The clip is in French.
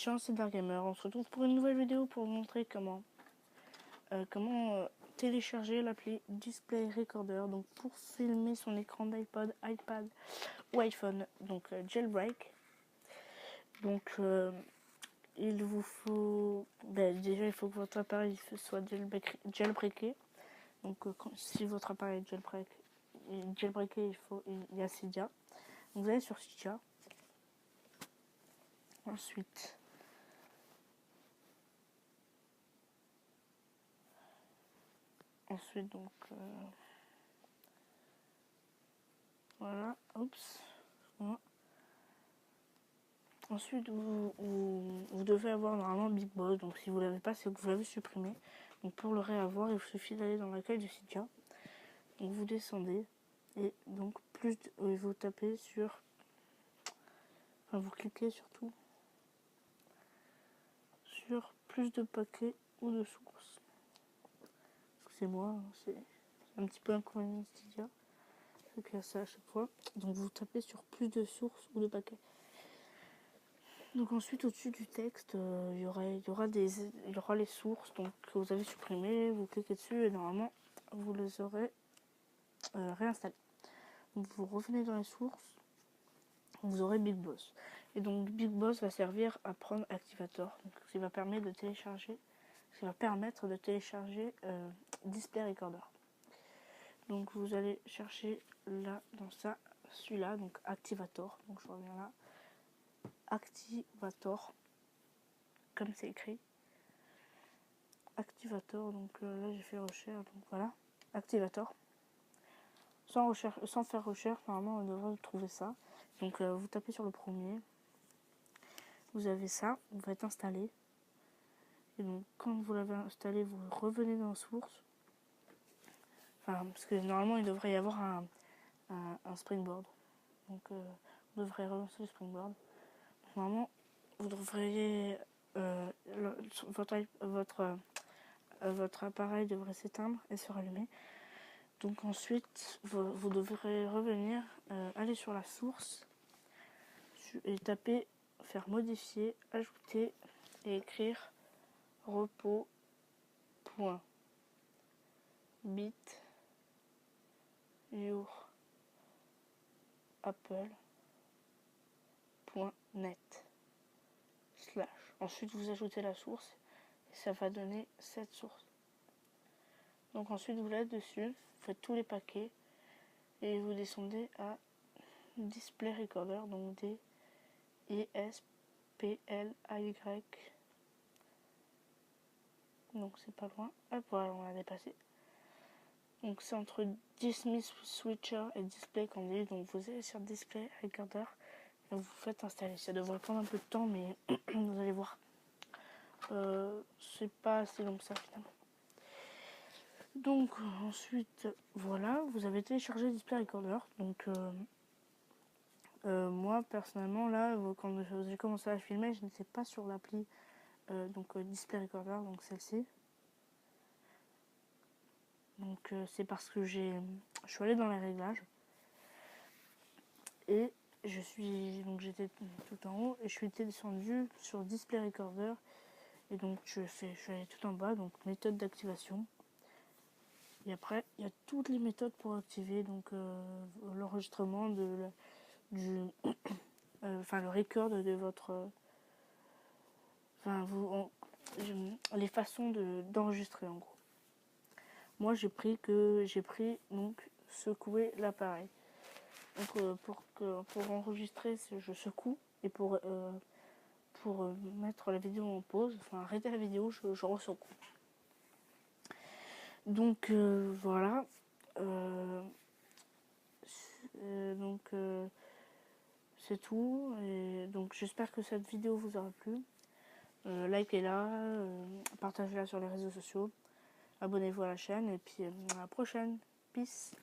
méchants, c'est Dargamer. On se retrouve pour une nouvelle vidéo pour vous montrer comment télécharger l'appli Display Recorder, donc pour filmer son écran d'iPod, iPad ou iPhone, donc jailbreak. Donc il vous faut déjà il faut que votre appareil soit jailbreaké. Donc si votre appareil est jailbreaké, il y a Cydia. Donc vous allez sur Cydia. Ensuite donc voilà, oups. Voilà. Ensuite vous devez avoir normalement Big Boss, donc si vous l'avez pas, c'est que vous l'avez supprimé. Donc pour le réavoir, il vous suffit d'aller dans l'accueil de Cydia. Donc vous descendez et donc vous tapez sur, enfin vous cliquez surtout sur plus de paquets ou de sources. Excusez-moi, c'est un petit peu inconvénient Cydia, c'est qu'il y a ça à chaque fois. Donc vous tapez sur plus de sources ou de paquets. Donc ensuite au-dessus du texte, il y aura les sources donc, que vous avez supprimées. Vous cliquez dessus et normalement vous les aurez réinstallées. Donc vous revenez dans les sources, vous aurez Big Boss. Et donc Big Boss va servir à prendre Activator, donc, ce qui va permettre de télécharger Display Recorder. Donc vous allez chercher là dans ça, celui-là, donc Activator. Donc je reviens là. Activator, comme c'est écrit. Activator, donc là j'ai fait recherche, donc voilà, Activator. Sans faire recherche, normalement on devrait trouver ça. Donc vous tapez sur le premier, vous avez ça, vous faites installer. Et donc quand vous l'avez installé, vous revenez dans source. Enfin, parce que normalement il devrait y avoir un springboard. Donc vous devrez relancer le springboard. Donc, normalement vous devriez votre appareil devrait s'éteindre et se rallumer. Donc ensuite, vous devrez revenir, aller sur la source et taper, faire modifier, ajouter et écrire repos.bityourapple.net/. Ensuite, vous ajoutez la source et ça va donner cette source. Donc ensuite, vous l'êtes dessus, vous faites tous les paquets et vous descendez à Display Recorder, donc DISPLAY. Donc c'est pas loin. Hop, voilà, on l'a dépassé. Donc c'est entre Dismiss Switcher et Display Candid. Donc vous allez sur Display Recorder et vous faites installer. Ça devrait prendre un peu de temps, mais vous allez voir. C'est pas assez long que ça finalement. Donc ensuite, voilà, vous avez téléchargé Display Recorder. Donc moi personnellement là, quand j'ai commencé à filmer, je n'étais pas sur l'appli Display Recorder, donc celle-ci. Donc c'est parce que je suis allée dans les réglages et j'étais tout en haut et je suis descendue sur Display Recorder et donc je suis allée tout en bas, donc méthode d'activation. Et après il y a toutes les méthodes pour activer donc l'enregistrement le record de votre les façons d'enregistrer en gros. Moi j'ai pris donc secouer l'appareil. Donc pour enregistrer, je secoue et pour mettre la vidéo en pause, enfin arrêter la vidéo, je ressecoue. Donc voilà. C'est tout. Et donc j'espère que cette vidéo vous aura plu. Likez-la, partagez-la sur les réseaux sociaux. Abonnez-vous à la chaîne et puis à la prochaine. Peace.